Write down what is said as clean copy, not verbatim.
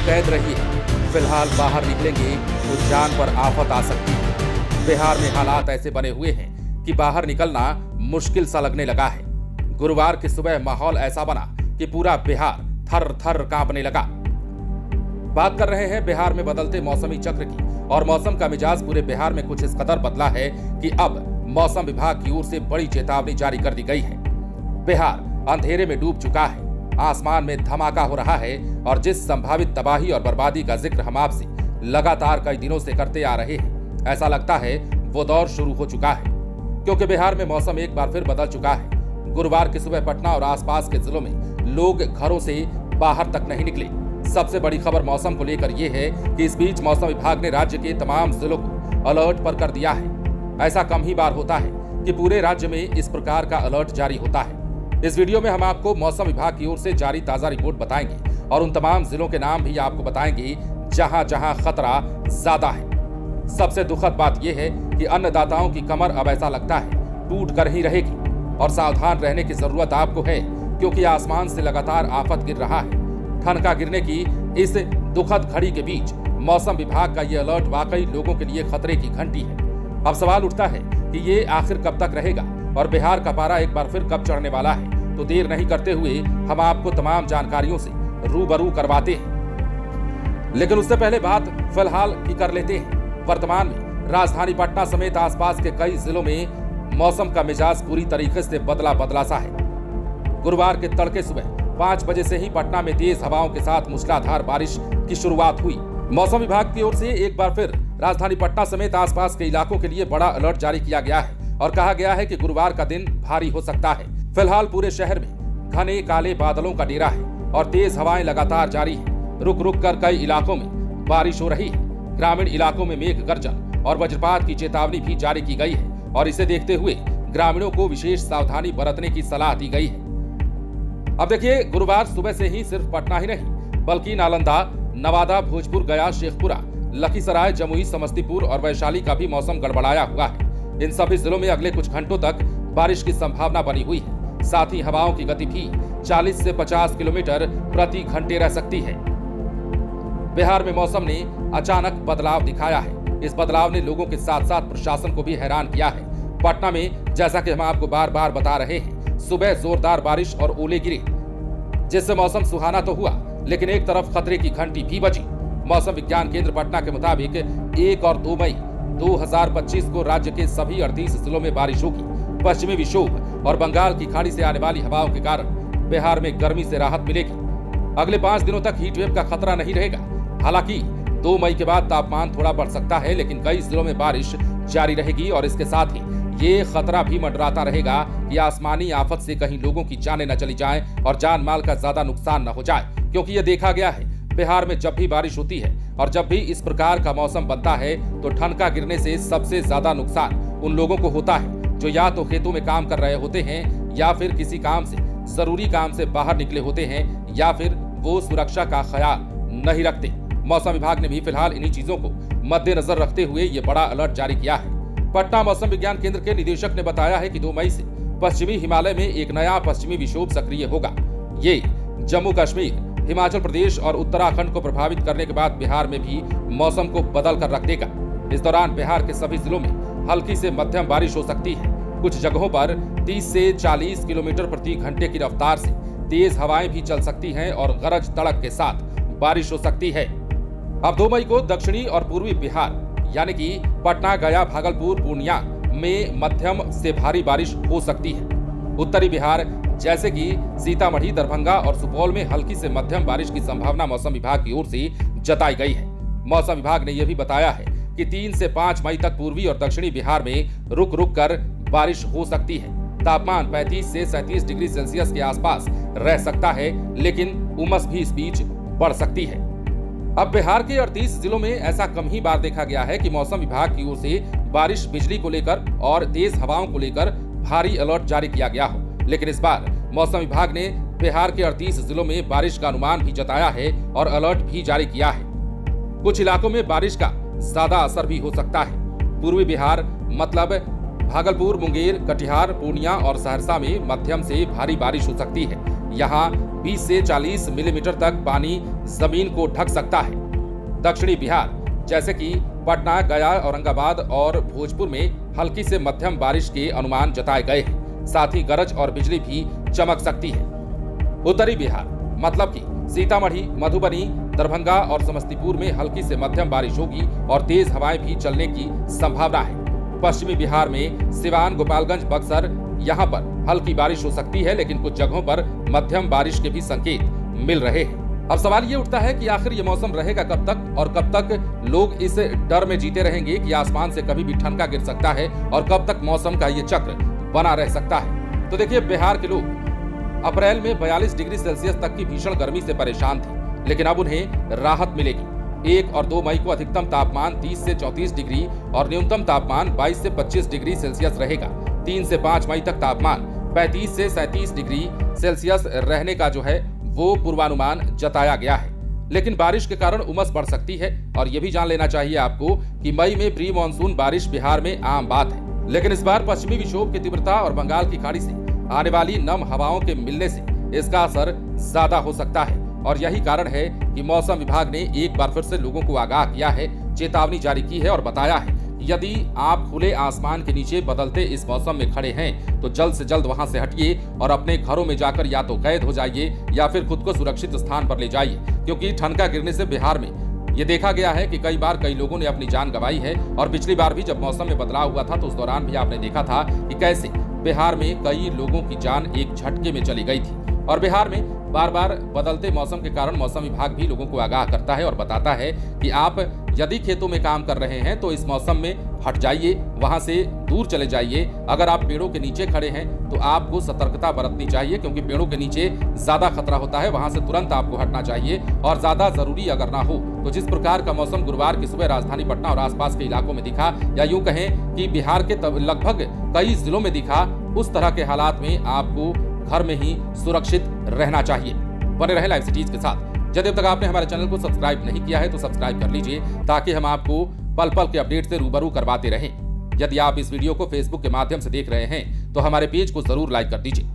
कैद रहिए। फिलहाल बाहर निकलेंगे तो जान पर आफत आ सकती है। बिहार में हालात ऐसे बने हुए हैं कि बाहर निकलना मुश्किल सा लगने लगा है। गुरुवार की सुबह माहौल ऐसा बना कि पूरा बिहार थर थर कांपने लगा। बात कर रहे हैं बिहार में बदलते मौसमी चक्र की, और मौसम का मिजाज पूरे बिहार में कुछ इस कदर बदला है कि अब मौसम विभाग की ओर से बड़ी चेतावनी जारी कर दी गई है। बिहार अंधेरे में डूब चुका है, आसमान में धमाका हो रहा है, और जिस संभावित तबाही और बर्बादी का जिक्र हम आपसे लगातार कई दिनों से करते आ रहे हैं, ऐसा लगता है वो दौर शुरू हो चुका है, क्योंकि बिहार में मौसम एक बार फिर बदल चुका है। गुरुवार की सुबह पटना और आसपास के जिलों में लोग घरों से बाहर तक नहीं निकले। सबसे बड़ी खबर मौसम को लेकर यह है कि इस बीच मौसम विभाग ने राज्य के तमाम जिलों को अलर्ट पर कर दिया है। ऐसा कम ही बार होता है कि पूरे राज्य में इस प्रकार का अलर्ट जारी होता है। इस वीडियो में हम आपको मौसम विभाग की ओर से जारी ताजा रिपोर्ट बताएंगे और उन तमाम जिलों के नाम भी आपको बताएंगे जहां जहां खतरा ज्यादा है। सबसे दुखद बात यह है कि अन्नदाताओं की कमर अब ऐसा लगता है टूट कर ही रहेगी, और सावधान रहने की जरूरत आपको है, क्योंकि आसमान से लगातार आफत गिर रहा है। ठनका गिरने की इस दुखद घड़ी के बीच मौसम विभाग का यह अलर्ट वाकई लोगों के लिए खतरे की घंटी है। अब सवाल उठता है कि ये आखिर कब तक रहेगा और बिहार का पारा एक बार फिर कब चढ़ने वाला है। तो देर नहीं करते हुए हम आपको तमाम जानकारियों से रूबरू करवाते हैं, लेकिन उससे पहले बात फिलहाल की कर लेते हैं। वर्तमान में राजधानी पटना समेत आसपास के कई जिलों में मौसम का मिजाज पूरी तरीके से बदला सा है। गुरुवार के तड़के सुबह 5 बजे से ही पटना में तेज हवाओं के साथ मूसलाधार बारिश की शुरुआत हुई। मौसम विभाग की ओर से एक बार फिर राजधानी पटना समेत आसपास के इलाकों के लिए बड़ा अलर्ट जारी किया गया है और कहा गया है कि गुरुवार का दिन भारी हो सकता है। फिलहाल पूरे शहर में घने काले बादलों का डेरा है और तेज हवाएं लगातार जारी है। रुक रुक कर कई इलाकों में बारिश हो रही है। ग्रामीण इलाकों में मेघ गर्जन और वज्रपात की चेतावनी भी जारी की गई है, और इसे देखते हुए ग्रामीणों को विशेष सावधानी बरतने की सलाह दी गई है। अब देखिए, गुरुवार सुबह से ही सिर्फ पटना ही नहीं बल्कि नालंदा, नवादा, भोजपुर, गया, शेखपुरा, लखीसराय, जमुई, समस्तीपुर और वैशाली का भी मौसम गड़बड़ाया हुआ है। इन सभी जिलों में अगले कुछ घंटों तक बारिश की संभावना बनी हुई है। साथ ही हवाओं की गति भी 40 से 50 किलोमीटर प्रति घंटे रह सकती है। बिहार में मौसम ने अचानक बदलाव दिखाया है। इस बदलाव ने लोगों के साथ साथ प्रशासन को भी हैरान किया है। पटना में जैसा कि हम आपको बार बार बता रहे हैं, सुबह जोरदार बारिश और ओले गिरे, जिससे मौसम सुहाना तो हुआ, लेकिन एक तरफ खतरे की घंटी भी बजी। मौसम विज्ञान केंद्र पटना के मुताबिक 1 और 2 मई 2025 को राज्य के सभी 38 जिलों में बारिश होगी। पश्चिमी विक्षोभ और बंगाल की खाड़ी से आने वाली हवाओं के कारण बिहार में गर्मी से राहत मिलेगी। अगले 5 दिनों तक हीट वेव का खतरा नहीं रहेगा। हालांकि 2 मई के बाद तापमान थोड़ा बढ़ सकता है, लेकिन कई जिलों में बारिश जारी रहेगी और इसके साथ ही ये खतरा भी मंडराता रहेगा कि आसमानी आफत से कहीं लोगों की जानें न चली जाएं और जान माल का ज्यादा नुकसान न हो जाए। क्योंकि ये देखा गया है, बिहार में जब भी बारिश होती है और जब भी इस प्रकार का मौसम बनता है तो ठनका गिरने से सबसे ज्यादा नुकसान उन लोगों को होता है जो या तो खेतों में काम कर रहे होते हैं, या फिर किसी काम से, जरूरी काम से बाहर निकले होते हैं, या फिर वो सुरक्षा का ख्याल नहीं रखते। मौसम विभाग ने भी फिलहाल इन्हीं चीजों को मद्देनजर रखते हुए ये बड़ा अलर्ट जारी किया है। पटना मौसम विज्ञान केंद्र के निदेशक ने बताया है कि 2 मई से पश्चिमी हिमालय में एक नया पश्चिमी विक्षोभ सक्रिय होगा। ये जम्मू कश्मीर, हिमाचल प्रदेश और उत्तराखंड को प्रभावित करने के बाद बिहार में भी मौसम को बदल कर रख देगा। इस दौरान बिहार के सभी जिलों में हल्की से मध्यम बारिश हो सकती है। कुछ जगहों पर 30 से 40 किलोमीटर प्रति घंटे की रफ्तार से तेज हवाएं भी चल सकती हैं और गरज तड़क के साथ बारिश हो सकती है। अब 2 मई को दक्षिणी और पूर्वी बिहार यानी कि पटना, गया, भागलपुर, पूर्णिया में मध्यम से भारी बारिश हो सकती है। उत्तरी बिहार जैसे कि सीतामढ़ी, दरभंगा और सुपौल में हल्की से मध्यम बारिश की संभावना मौसम विभाग की ओर से जताई गई है। मौसम विभाग ने यह भी बताया है कि 3 से 5 मई तक पूर्वी और दक्षिणी बिहार में रुक रुक कर बारिश हो सकती है। तापमान 35 से 37 डिग्री सेल्सियस के आसपास रह सकता है, लेकिन उमस भी इस बीच बढ़ सकती है। अब बिहार के 38 जिलों में ऐसा कम ही बार देखा गया है कि मौसम विभाग की ओर से बारिश, बिजली को लेकर और तेज हवाओं को लेकर भारी अलर्ट जारी किया गया हो। लेकिन इस बार मौसम विभाग ने बिहार के 38 जिलों में बारिश का अनुमान भी जताया है और अलर्ट भी जारी किया है। कुछ इलाकों में बारिश का ज्यादा असर भी हो सकता है। पूर्वी बिहार मतलब भागलपुर, मुंगेर, कटिहार, पूर्णिया और सहरसा में मध्यम से भारी बारिश हो सकती है, यहाँ 20 से 40 मिलीमीटर तक पानी जमीन को ढक सकता है। दक्षिणी बिहार जैसे कि पटना, गया, औरंगाबाद और भोजपुर में हल्की से मध्यम बारिश के अनुमान जताए गए हैं। साथ ही गरज और बिजली भी चमक सकती है। उत्तरी बिहार मतलब कि सीतामढ़ी, मधुबनी, दरभंगा और समस्तीपुर में हल्की से मध्यम बारिश होगी और तेज हवाएं भी चलने की संभावना है। पश्चिमी बिहार में सिवान, गोपालगंज, बक्सर यहां पर हल्की बारिश हो सकती है, लेकिन कुछ जगहों पर मध्यम बारिश के भी संकेत मिल रहे हैं। अब सवाल ये उठता है कि आखिर ये मौसम रहेगा कब तक और कब तक लोग इस डर में जीते रहेंगे कि आसमान से कभी भी ठनका गिर सकता है और कब तक मौसम का ये चक्र बना रह सकता है। तो देखिए, बिहार के लोग अप्रैल में 42 डिग्री सेल्सियस तक की भीषण गर्मी से परेशान थे, लेकिन अब उन्हें राहत मिलेगी। 1 और 2 मई को अधिकतम तापमान 30 से 34 डिग्री और न्यूनतम तापमान 22 से 25 डिग्री सेल्सियस रहेगा। 3 से 5 मई तक तापमान 35 से 37 डिग्री सेल्सियस रहने का जो है वो पूर्वानुमान जताया गया है। लेकिन बारिश के कारण उमस बढ़ सकती है और ये भी जान लेना चाहिए आपको कि मई में प्री मानसून बारिश बिहार में आम बात है, लेकिन इस बार पश्चिमी विक्षोभ की तीव्रता और बंगाल की खाड़ी से आने वाली नम हवाओं के मिलने से इसका असर ज्यादा हो सकता है। और यही कारण है कि मौसम विभाग ने एक बार फिर से लोगों को आगाह किया है, चेतावनी जारी की है और बताया है यदि आप खुले आसमान के नीचे बदलते इस मौसम में खड़े हैं तो जल्द से जल्द वहां से हटिए और अपने घरों में जाकर या तो कैद हो जाइए या फिर खुद को सुरक्षित स्थान पर ले जाइए, क्योंकि ठनका गिरने से बिहार में ये देखा गया है कि कई बार कई लोगों ने अपनी जान गंवाई है। और पिछली बार भी जब मौसम में बदलाव हुआ था तो उस दौरान भी आपने देखा था कि कैसे बिहार में कई लोगों की जान एक झटके में चली गई थी। और बिहार में बार बार बदलते मौसम के कारण मौसम विभाग भी लोगों को आगाह करता है और बताता है कि आप यदि खेतों में काम कर रहे हैं तो इस मौसम में हट जाइए, वहां से दूर चले जाइए। अगर आप पेड़ों के नीचे खड़े हैं तो आपको सतर्कता बरतनी चाहिए, क्योंकि पेड़ों के नीचे ज्यादा खतरा होता है, वहां से तुरंत आपको हटना चाहिए। और ज्यादा जरूरी अगर ना हो तो जिस प्रकार का मौसम गुरुवार की सुबह राजधानी पटना और आसपास के इलाकों में दिखा, या यूं कहें कि बिहार के लगभग कई जिलों में दिखा, उस तरह के हालात में आपको घर में ही सुरक्षित रहना चाहिए। बने रहे लाइव सिटीज के साथ। यदि अब तक आपने हमारे चैनल को सब्सक्राइब नहीं किया है तो सब्सक्राइब कर लीजिए, ताकि हम आपको पल पल के अपडेट से रूबरू करवाते रहें। यदि आप इस वीडियो को फेसबुक के माध्यम से देख रहे हैं तो हमारे पेज को जरूर लाइक कर दीजिए।